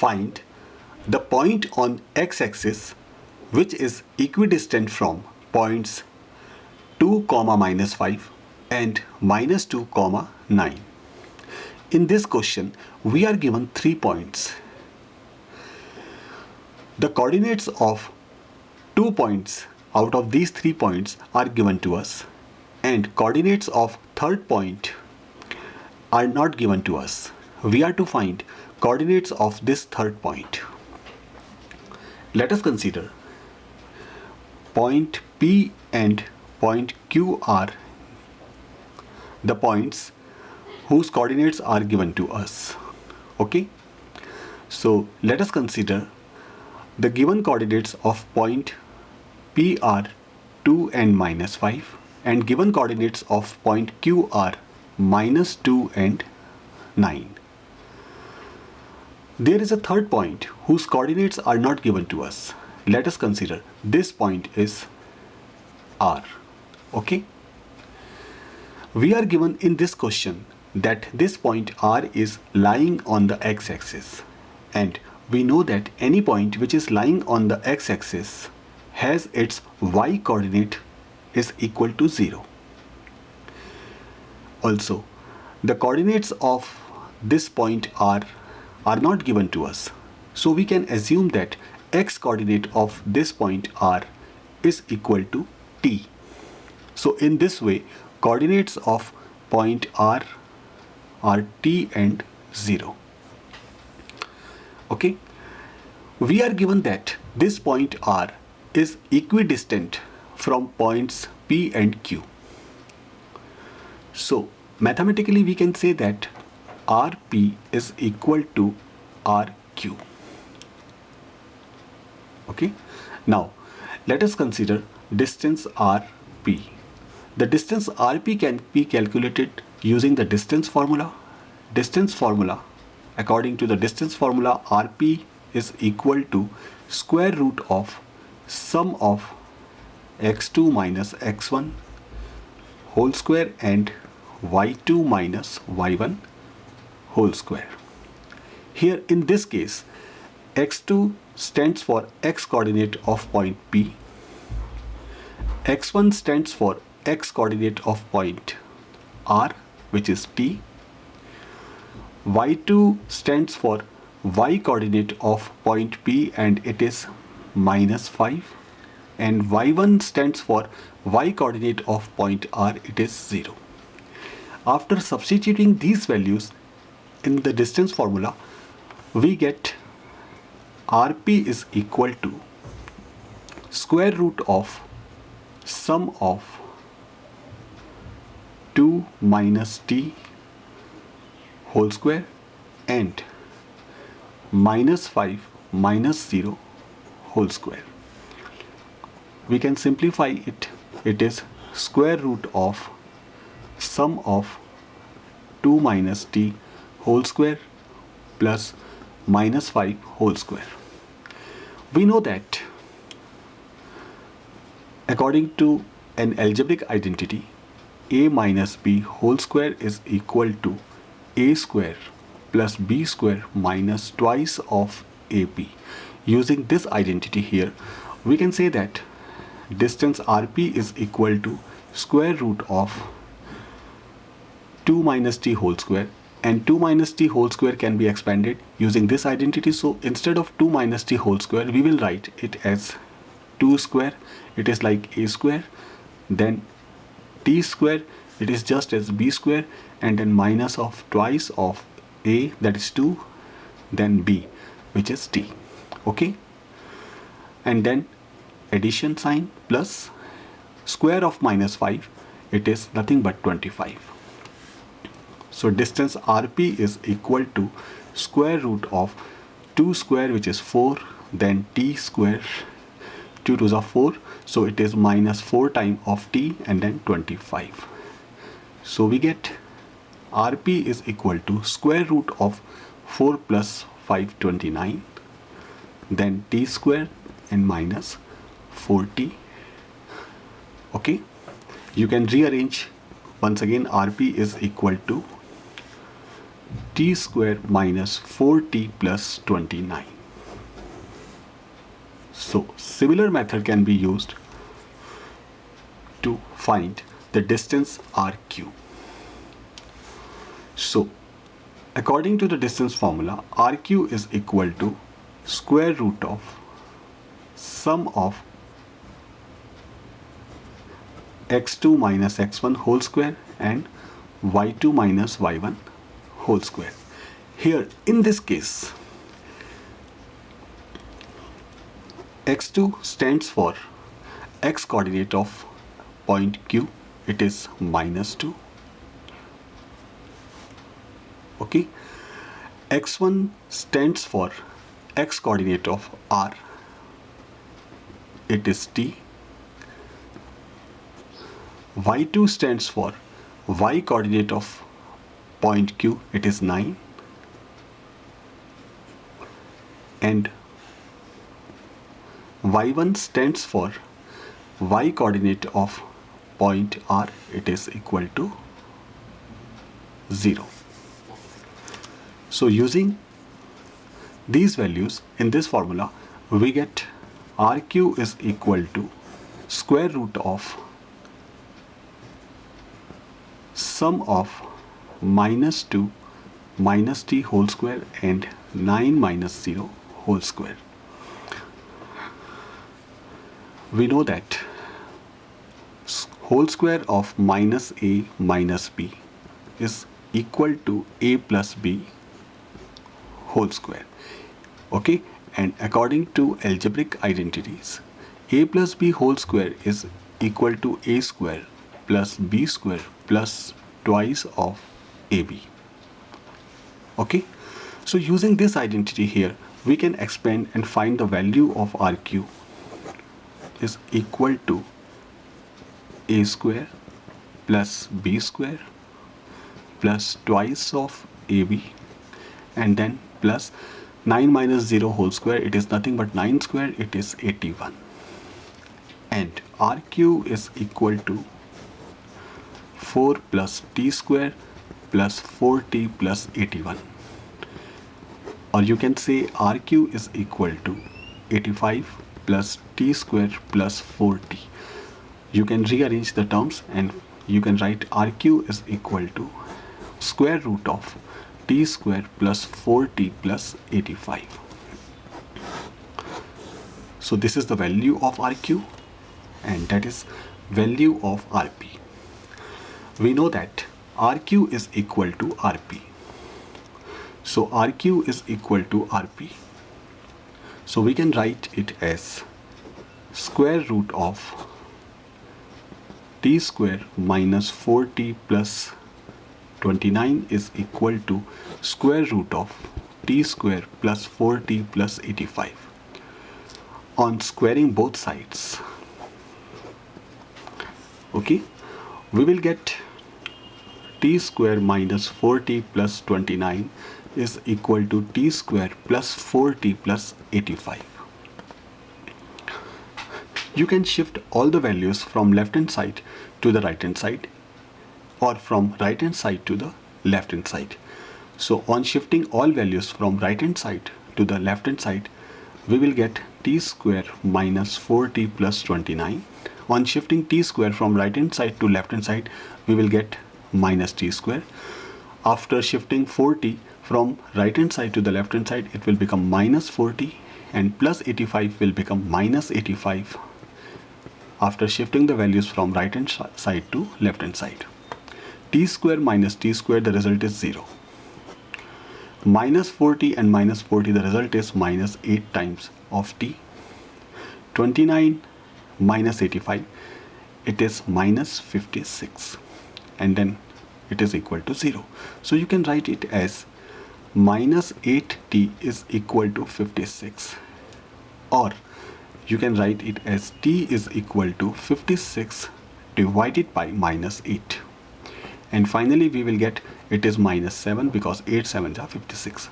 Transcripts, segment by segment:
find the point on x-axis which is equidistant from points 2, -5 and -2, 9. In this question, we are given 3 points. The coordinates of 2 points out of these 3 points are given to us, and coordinates of third point are not given to us. We are to find coordinates of this third point. Let us consider point P and point Q are the points whose coordinates are given to us. Okay, so let us consider the given coordinates of point P are 2 and -5, and given coordinates of point Q are -2 and 9. There is a third point whose coordinates are not given to us. Let us consider this point is R. Okay, we are given in this question that this point R is lying on the x-axis, and we know that any point which is lying on the x-axis has its y coordinate is equal to 0. Also, the coordinates of this point R are not given to us, so we can assume that x coordinate of this point R is equal to t. So in this way, coordinates of point R are t and 0. Okay, we are given that this point R is equidistant from points P and Q. So mathematically we can say that RP is equal to RQ. Okay, now let us consider distance RP. The distance RP can be calculated using the distance formula. According to the distance formula, RP is equal to square root of sum of x2 minus x1 whole square and y2 minus y1 whole square. Here in this case, x2 stands for x coordinate of point P, x1 stands for x coordinate of point R, which is t, y2 stands for y coordinate of point P and it is -5, and y1 stands for y coordinate of point R, it is 0. After substituting these values in the distance formula, we get RP is equal to square root of sum of 2 minus t whole square and -5 minus 0 whole square. We can simplify it. It is square root of sum of 2 minus t whole square plus -5 whole square. We know that according to an algebraic identity, a minus b whole square is equal to a square plus b square minus twice of ab. Using this identity here, we can say that distance RP is equal to square root of 2 minus t whole square, and 2 minus t whole square can be expanded using this identity. So instead of 2 minus t whole square, we will write it as 2 square. It is like a square, then t square, it is just as b square, and then minus of twice of a, that is 2, then b, which is t. Okay, and then addition sign plus square of -5, it is nothing but 25. So distance RP is equal to square root of 2 square, which is 4, then t square, 2 2s are 4, so it is -4 times of t and then 25. So we get RP is equal to square root of 4 plus 5, 29, then t square and minus 4t. Okay, you can rearrange once again. RP is equal to t square minus 4t plus 29. So similar method can be used to find the distance RQ. So according to the distance formula, RQ is equal to square root of sum of x2 minus x1 whole square and y2 minus y1 whole square. Here in this case, x2 stands for x coordinate of point Q, it is minus 2. Okay, x1 stands for x coordinate of R, it is t. y2 stands for y coordinate of point Q, it is 9. And y1 stands for y coordinate of point R, it is equal to 0. So using these values in this formula, we get RQ is equal to square root of sum of minus 2 minus t whole square and 9 minus 0 whole square. We know that whole square of minus a minus b is equal to a plus b whole square. Okay, and according to algebraic identities, a plus b whole square is equal to a square plus b square plus twice of ab. Okay, so using this identity here, we can expand and find the value of RQ is equal to a square plus b square plus twice of ab and then plus 9 minus 0 whole square, it is nothing but 9 square, it is 81. And RQ is equal to 4 plus t square plus 4t plus 81. Or you can say RQ is equal to 85 plus t square plus 4t. You can rearrange the terms and you can write RQ is equal to square root of t square plus 4t plus 85. So this is the value of RQ and that is value of RP. We know that RQ is equal to RP. So RQ is equal to RP. So we can write it as square root of t square minus 4t plus 29 is equal to square root of t square plus 4t plus 85. On squaring both sides, okay, we will get t square minus 4t plus 29 is equal to t square plus 4t plus 85. You can shift all the values from left hand side to the right hand side or from right hand side to the left hand side. So on shifting all values from right hand side to the left hand side, we will get t square minus 4t plus 29. On shifting t square from right hand side to left hand side, we will get minus t square. After shifting 4t from right hand side to the left hand side, it will become minus 4t and plus 85 will become minus 85 after shifting the values from right hand side to left hand side. T square minus t square, the result is 0. Minus 4t and minus 40, the result is minus 8 times of t. 29 minus 85, it is minus 56 and then it is equal to 0. So you can write it as minus 8t is equal to 56, or you can write it as t is equal to 56 divided by minus 8. And finally we will get it is minus 7 because 8 7s are 56.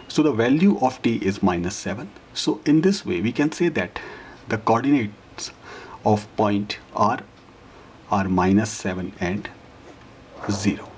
So the value of t is minus 7. So in this way we can say that the coordinates of point R are minus 7 and 0.